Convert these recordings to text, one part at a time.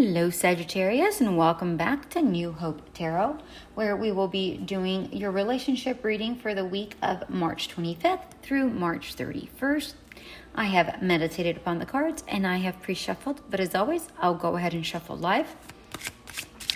Hello Sagittarius, and welcome back to New Hope Tarot, where we will be doing your relationship reading for the week of March 25th through March 31st. I have meditated upon the cards and I have pre-shuffled, but as always, I'll go ahead and shuffle live.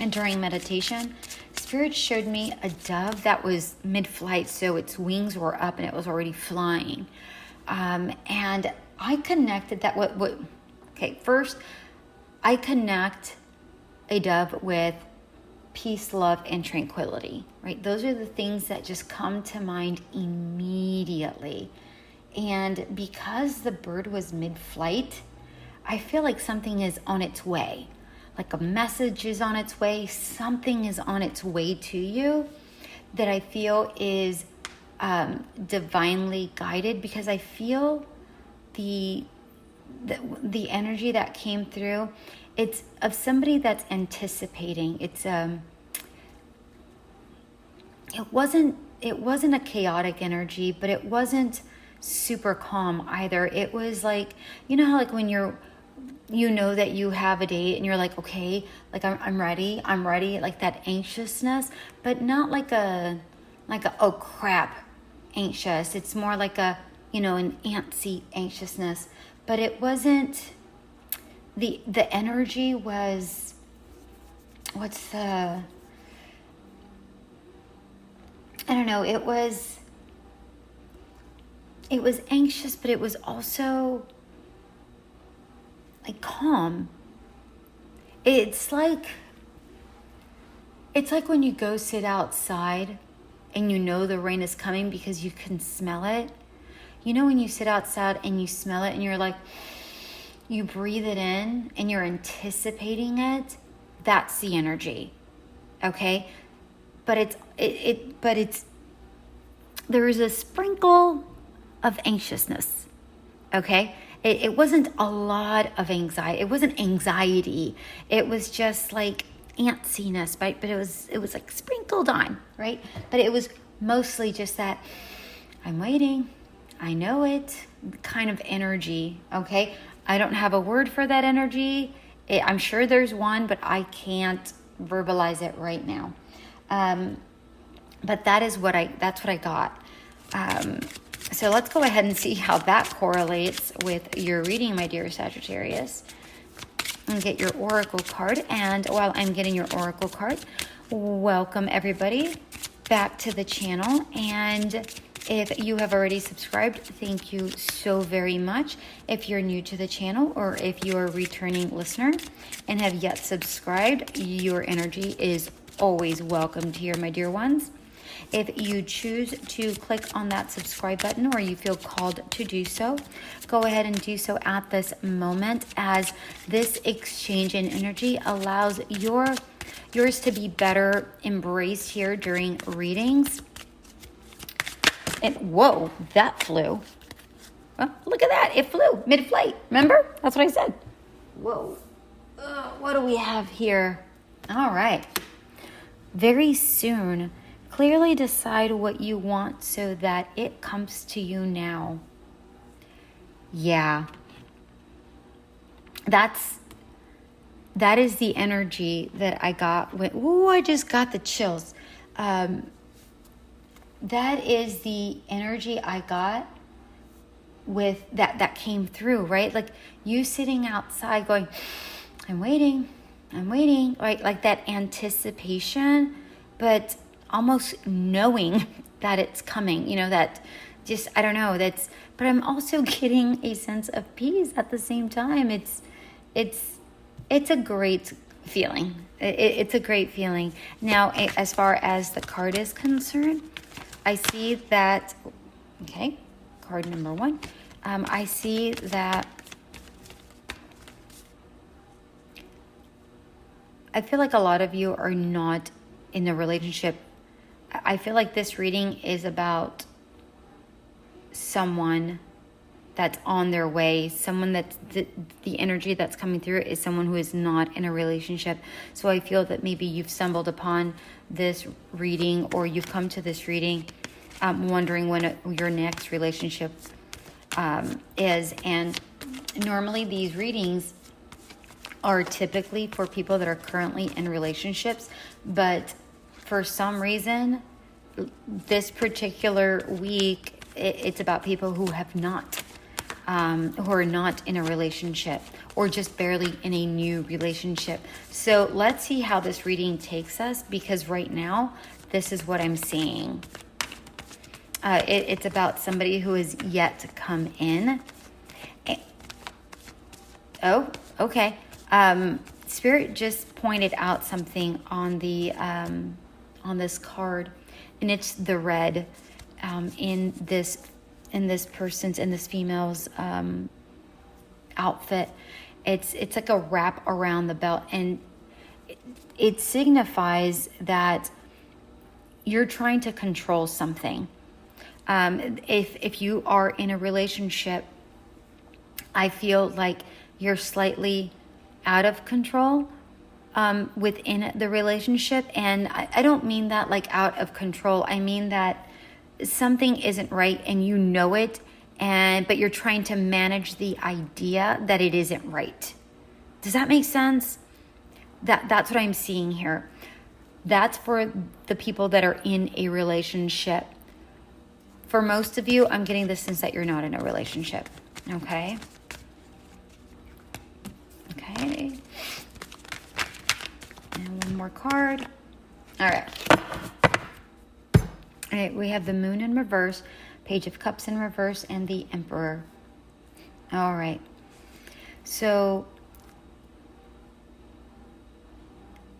And during meditation, Spirit showed me a dove that was mid-flight, so its wings were up and it was already flying. And I connected that first, I connect a dove with peace, love, and tranquility, right? Those are the things that just come to mind immediately. And because the bird was mid-flight, I feel like something is on its way. Like a message is on its way. Something is on its way to you that I feel is divinely guided, because I feel the energy that came through, it's of somebody that's anticipating. It's it wasn't a chaotic energy, but it wasn't super calm either. It was like, you know how like when you know that you have a date and you're like, okay, like I'm ready, like that anxiousness, but not like a oh crap anxious. It's more like an antsy anxiousness. But it wasn't, the energy was, I don't know, it was anxious, but it was also like calm. It's like when you go sit outside and you know the rain is coming because you can smell it. You know when you sit outside and you smell it and you're like, you breathe it in and you're anticipating it? That's the energy, okay? But there is a sprinkle of anxiousness, okay? It wasn't a lot of anxiety. It wasn't anxiety. It was just like antsiness, right? But it was like sprinkled on, right? But it was mostly just that I'm waiting, I know it kind of energy, okay? I don't have a word for that energy. I'm sure there's one, but I can't verbalize it right now. But that's what I got. So let's go ahead and see how that correlates with your reading, my dear Sagittarius. And get your oracle card. And while I'm getting your oracle card, welcome everybody back to the channel. And if you have already subscribed, thank you so very much. If you're new to the channel or if you're a returning listener and have yet subscribed, your energy is always welcomed here, my dear ones. If you choose to click on that subscribe button or you feel called to do so, go ahead and do so at this moment, as this exchange in energy allows yours to be better embraced here during readings. And whoa, that flew. Well, look at that. It flew mid-flight. Remember? That's what I said. Whoa. What do we have here? All right. Very soon, clearly decide what you want so that it comes to you now. Yeah. That is the energy that I got when, I just got the chills. That is the energy I got with that came through, right? Like you sitting outside going, I'm waiting, right? Like that anticipation, but almost knowing that it's coming, that just, I don't know, but I'm also getting a sense of peace at the same time. It's a great feeling. It's a great feeling. Now, as far as the card is concerned, I see that, okay, card number 1. I see that I feel like a lot of you are not in a relationship. I feel like this reading is about someone that's on their way, someone that's the energy that's coming through is someone who is not in a relationship. So I feel that maybe you've stumbled upon this reading or you've come to this reading wondering when your next relationship is. And normally these readings are typically for people that are currently in relationships, but for some reason, this particular week, it's about people who have not, who are not in a relationship or just barely in a new relationship. So let's see how this reading takes us, because right now, this is what I'm seeing. It's about somebody who is yet to come in. Oh, okay. Spirit just pointed out something on the on this card, and it's the red in this female's outfit. It's like a wrap around the belt, and it signifies that you're trying to control something. If you are in a relationship, I feel like you're slightly out of control within the relationship. And I don't mean that like out of control. I mean that something isn't right and you know it, but you're trying to manage the idea that it isn't right. Does that make sense? That's what I'm seeing here. That's for the people that are in a relationship. For most of you, I'm getting the sense that you're not in a relationship. Okay. Okay. And one more card. All right. All right, we have the Moon in reverse, Page of Cups in reverse, and the Emperor. All right. So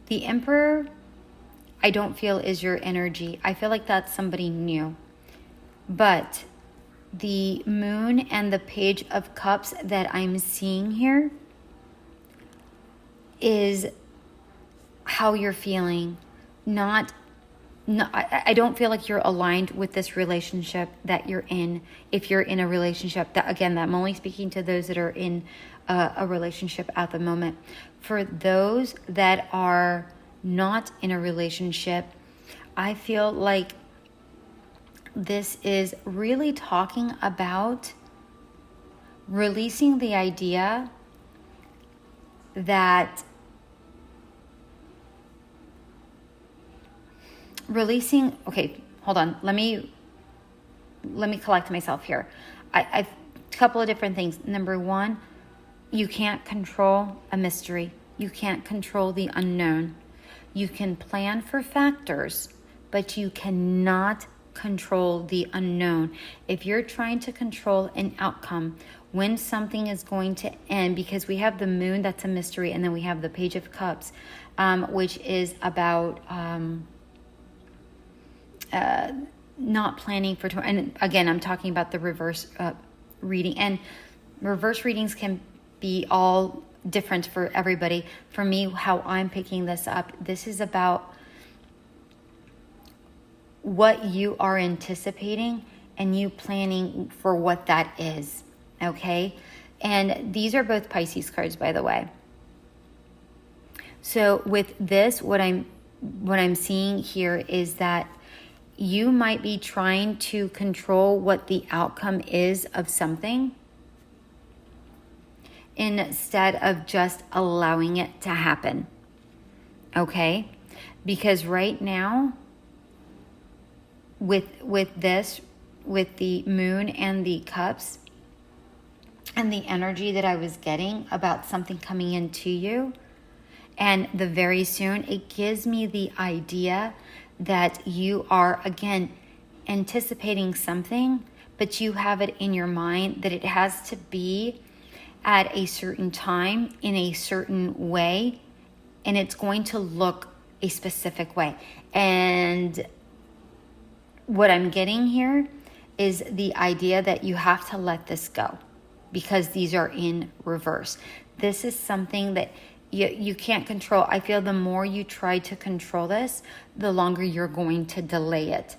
the Emperor, I don't feel is your energy. I feel like that's somebody new. But the Moon and the Page of Cups that I'm seeing here is how you're feeling. I don't feel like you're aligned with this relationship that you're in. If you're in a relationship, that I'm only speaking to those that are in a relationship at the moment. For those that are not in a relationship, I feel like this is really talking about releasing the idea that okay, hold on. Let me collect myself here. I've a couple of different things. Number one, you can't control a mystery. You can't control the unknown. You can plan for factors, but you cannot control the unknown. If you're trying to control an outcome, when something is going to end, because we have the Moon, that's a mystery, and then we have the Page of Cups, which is about not planning for tomorrow. And again, I'm talking about the reverse reading, and reverse readings can be all different for everybody. For me, how I'm picking this up, this is about what you are anticipating and you planning for what that is. Okay. And these are both Pisces cards, by the way. So with this, what I'm seeing here is that you might be trying to control what the outcome is of something instead of just allowing it to happen. Okay? Because right now, with the Moon and the Cups and the energy that I was getting about something coming into you, and the very soon, it gives me the idea that you are, again, anticipating something, but you have it in your mind that it has to be at a certain time, in a certain way, and it's going to look a specific way. And what I'm getting here is the idea that you have to let this go because these are in reverse. This is something that you can't control. I feel the more you try to control this, the longer you're going to delay it.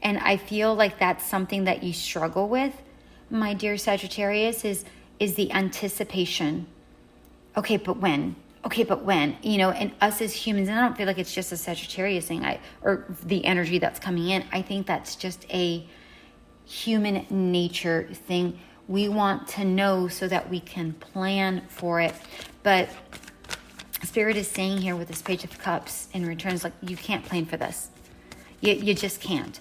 And I feel like that's something that you struggle with, my dear Sagittarius, is the anticipation. Okay, but when? Okay, but when? And us as humans, and I don't feel like it's just a Sagittarius thing, or the energy that's coming in. I think that's just a human nature thing. We want to know so that we can plan for it. But Spirit is saying here with this Page of Cups in return is like, you can't plan for this. You just can't.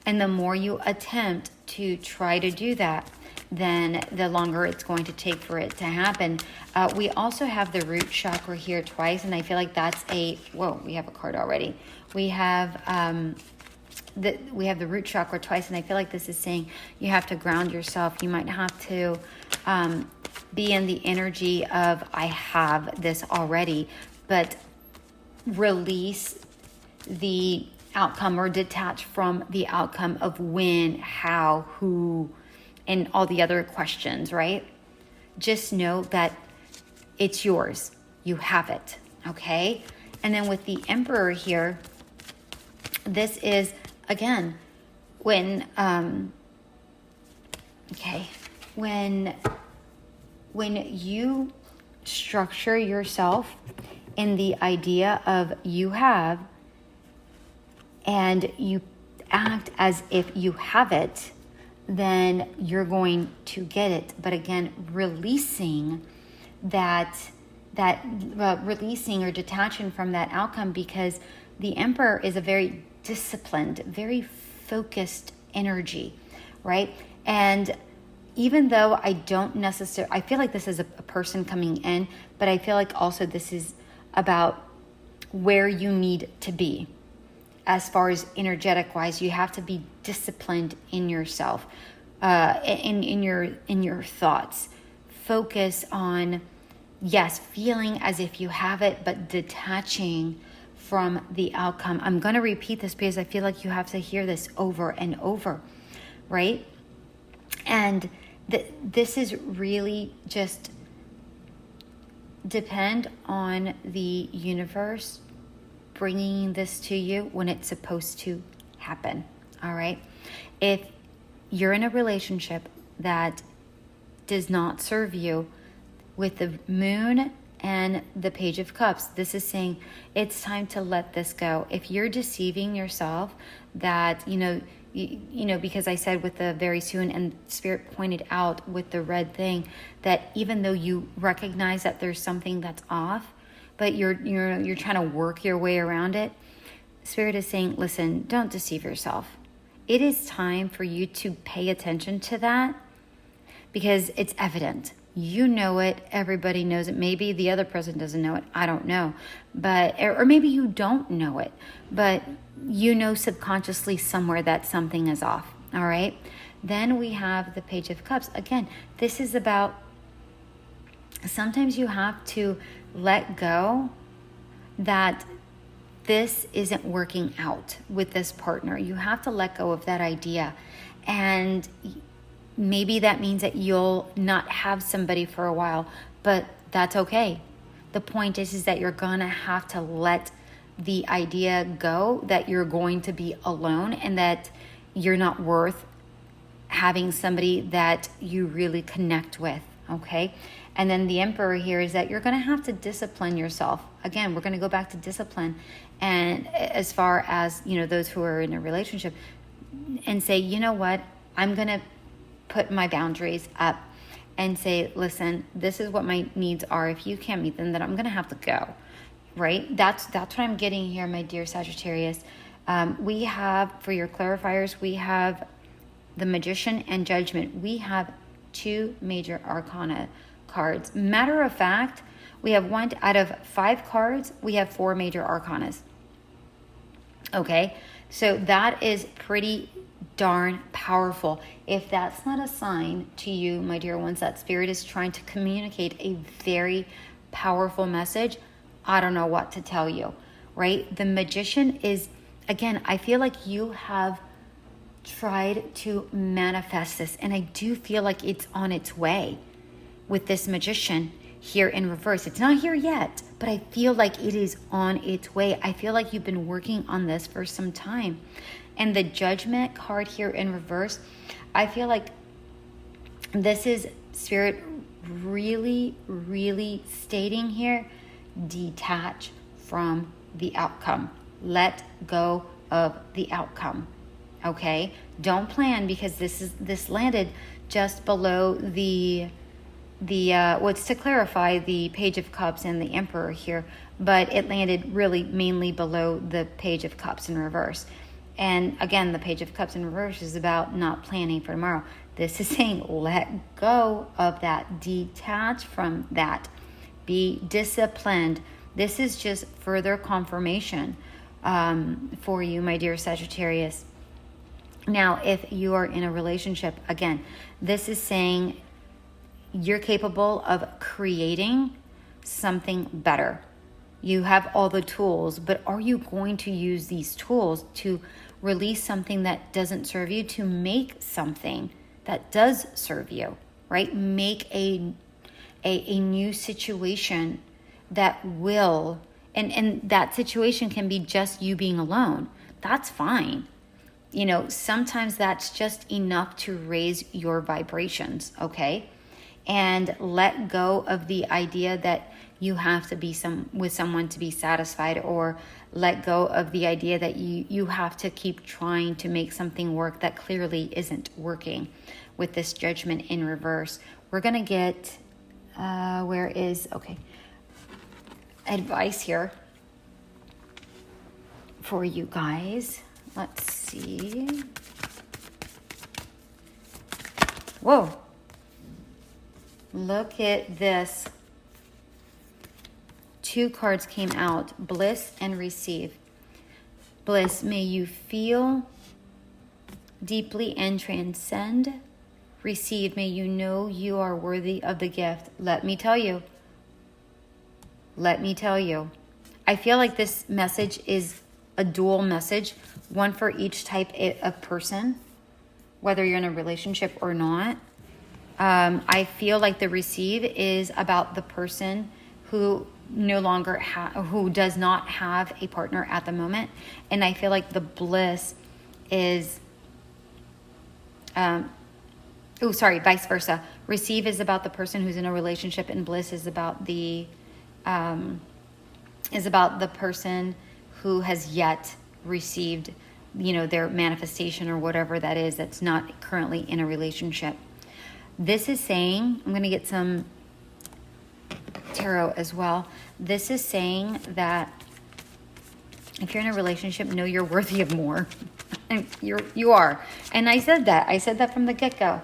And the more you attempt to try to do that, then the longer it's going to take for it to happen. We also have the root chakra here twice, and I feel like that's whoa, we have a card already. We have the root chakra twice, and I feel like this is saying you have to ground yourself. You might have to be in the energy of, I have this already, but release the outcome or detach from the outcome of when, how, who, and all the other questions, right? Just know that it's yours. You have it, okay? And then with the Emperor here, this is, again, when you structure yourself in the idea of you have, and you act as if you have it, then you're going to get it. But again, releasing releasing or detaching from that outcome, because the Emperor is a very disciplined, very focused energy, right? And even though I don't necessarily, I feel like this is a person coming in, but I feel like also this is about where you need to be. As far as energetic wise, you have to be disciplined in yourself, in your thoughts. Focus on, yes, feeling as if you have it, but detaching from the outcome. I'm going to repeat this because I feel like you have to hear this over and over, right? And this is really just depend on the universe bringing this to you when it's supposed to happen. All right. If you're in a relationship that does not serve you, with the Moon and the Page of Cups, this is saying it's time to let this go. If you're deceiving yourself that, because I said with the very soon, and Spirit pointed out with the red thing, that even though you recognize that there's something that's off, but you're trying to work your way around it, Spirit is saying, listen, don't deceive yourself. It is time for you to pay attention to that, because it's evident. You know it. Everybody knows it. Maybe the other person doesn't know it. I don't know. Or maybe you don't know it, but you know subconsciously somewhere that something is off. All right. Then we have the Page of Cups. Again, this is about, sometimes you have to let go that this isn't working out with this partner. You have to let go of that idea. And maybe that means that you'll not have somebody for a while, but that's okay. The point is that you're going to have to let the idea go that you're going to be alone and that you're not worth having somebody that you really connect with, okay? And then the Emperor here is that you're going to have to discipline yourself. Again, we're going to go back to discipline. And as far as, those who are in a relationship, and say, you know what, I'm going to put my boundaries up and say, listen, this is what my needs are. If you can't meet them, then I'm going to have to go, right? That's what I'm getting here, my dear Sagittarius. We have, for your clarifiers, we have the Magician and Judgment. We have 2 major arcana cards. Matter of fact, we have 1 out of 5 cards, we have 4 major arcanas. Okay, so that is pretty darn powerful. If that's not a sign to you, my dear ones, that Spirit is trying to communicate a very powerful message, I don't know what to tell you, right? The Magician is, again, I feel like you have tried to manifest this, and I do feel like it's on its way with this Magician here in reverse. It's not here yet, but I feel like it is on its way. I feel like you've been working on this for some time. And the Judgment card here in reverse, I feel like this is Spirit really, really stating here, detach from the outcome. Let go of the outcome. Okay? Don't plan, because this landed just below the well, it's to clarify the Page of Cups and the Emperor here, but it landed really mainly below the Page of Cups in reverse. And again, the Page of Cups in reverse is about not planning for tomorrow. This is saying let go of that, detach from that, be disciplined. This is just further confirmation for you, my dear Sagittarius. Now, if you are in a relationship, again, this is saying you're capable of creating something better. You have all the tools, but are you going to use these tools to release something that doesn't serve you, to make something that does serve you, right? Make a new situation that will, and that situation can be just you being alone. That's fine. You know, sometimes that's just enough to raise your vibrations, okay? And let go of the idea that you have to be with someone to be satisfied, or let go of the idea that you have to keep trying to make something work that clearly isn't working with this Judgment in reverse. We're going to get, advice here for you guys. Let's see. Whoa. Look at this. 2 cards came out, bliss and receive. Bliss, may you feel deeply and transcend. Receive, may you know you are worthy of the gift. Let me tell you. Let me tell you. I feel like this message is a dual message, one for each type of person, whether you're in a relationship or not. I feel like the receive is about the person who who does not have a partner at the moment. And I feel like the bliss is, vice versa. Receive is about the person who's in a relationship, and bliss is about the person who has yet received, their manifestation or whatever that is, that's not currently in a relationship. This is saying, I'm going to get some tarot as well. This is saying that if you're in a relationship, know you're worthy of more. And you are. And I said that from the get-go,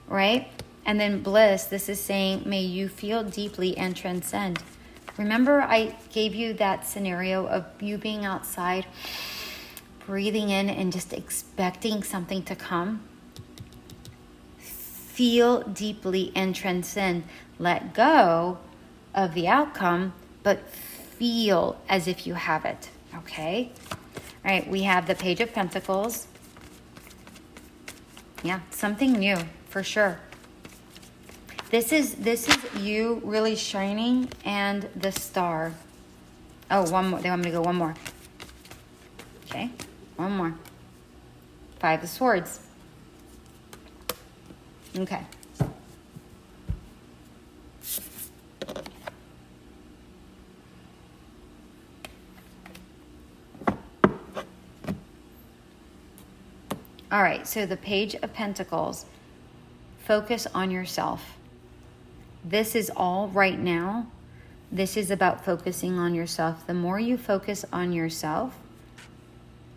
right? And then bliss, this is saying, may you feel deeply and transcend. Remember, I gave you that scenario of you being outside, breathing in and just expecting something to come. Feel deeply and transcend. Let go of the outcome, but feel as if you have it, okay? All right, we have the Page of Pentacles. Yeah, something new, for sure. This is you really shining, and the Star. Oh, one more. They want me to go one more. Okay, one more. 5 of Swords. Okay. All right, so the Page of Pentacles. Focus on yourself. This is all right now. This is about focusing on yourself. The more you focus on yourself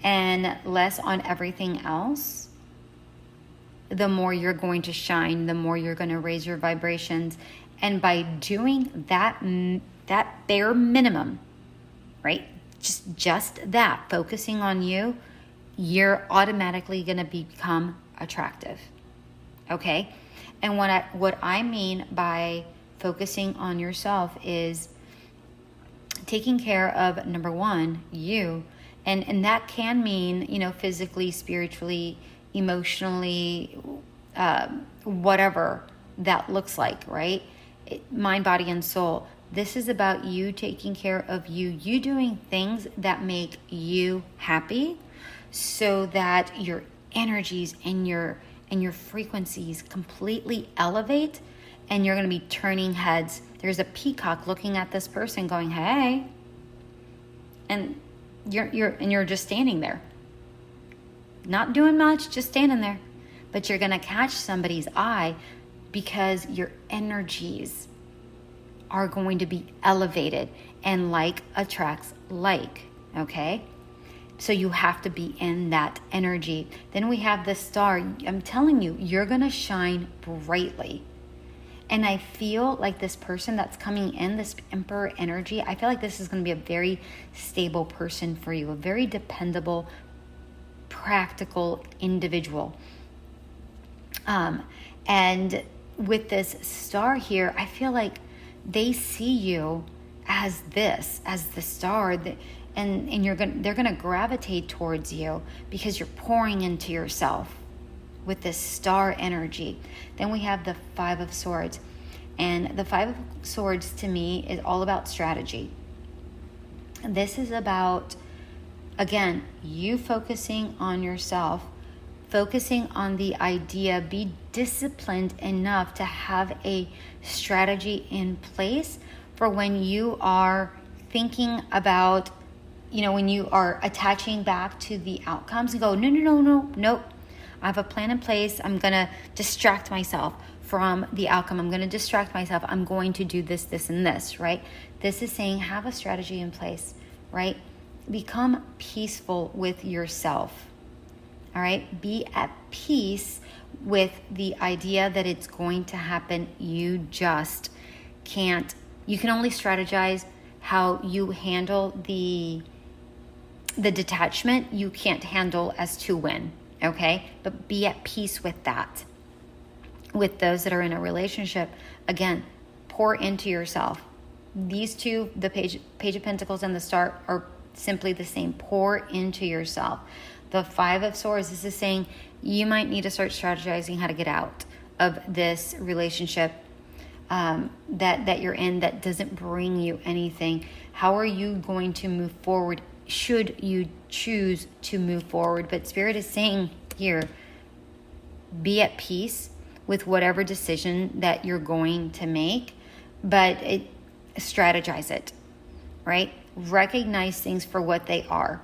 and less on everything else, the more you're going to shine, the more you're going to raise your vibrations. And by doing that bare minimum, right? Just that, focusing on you, you're automatically going to become attractive. Okay? And what I mean by focusing on yourself is taking care of, number one, you. And that can mean, physically, spiritually, emotionally, whatever that looks like, right? Mind, body, and soul. This is about you taking care of you. You doing things that make you happy so that your energies and your frequencies completely elevate, and you're going to be turning heads. There's a peacock looking at this person going, hey. And you're just standing there. Not doing much, just standing there. But you're going to catch somebody's eye because your energies are going to be elevated, and like attracts like, okay? So you have to be in that energy. Then we have the star. I'm telling you, you're going to shine brightly. And I feel like this person that's coming in, this Emperor energy, I feel like this is going to be a very stable person for you, a very dependable, practical individual. And with this star here, I feel like they see you as this, as the star, and they're gonna gravitate towards you because you're pouring into yourself with this star energy. Then we have the Five of Swords, and the Five of Swords to me is all about strategy. This is about, again, you focusing on yourself, focusing on the idea, be disciplined enough to have a strategy in place for when you are thinking about, when you are attaching back to the outcomes and go, no, I have a plan in place. I'm going to distract myself from the outcome. I'm going to distract myself. I'm going to do this, this, and this, right? This is saying have a strategy in place, right? Become peaceful with yourself. All right, be at peace with the idea that it's going to happen. You just can't, you can only strategize how you handle the detachment. You can't handle as to when, okay? But be at peace with that. With those that are in a relationship, again, pour into yourself. These two, the Page of Pentacles and the Star, are simply the same. Pour into yourself. The Five of Swords, this is saying you might need to start strategizing how to get out of this relationship that you're in that doesn't bring you anything. How are you going to move forward should you choose to move forward? But Spirit is saying here, be at peace with whatever decision that you're going to make, but strategize it, right? Recognize things for what they are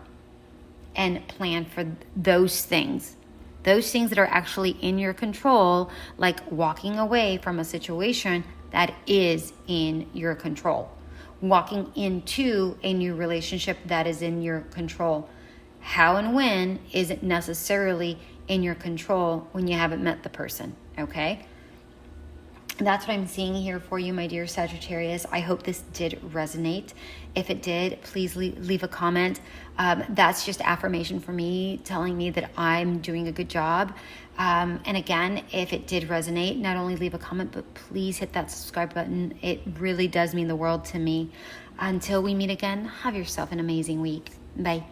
and plan for those things that are actually in your control, like walking away from a situation that is in your control, walking into a new relationship that is in your control. How and when isn't necessarily in your control when you haven't met the person, okay? That's what I'm seeing here for you, my dear Sagittarius. I hope this did resonate. If it did, please leave a comment. That's just affirmation for me, telling me that I'm doing a good job. And again, if it did resonate, not only leave a comment, but please hit that subscribe button. It really does mean the world to me. Until we meet again, have yourself an amazing week. Bye.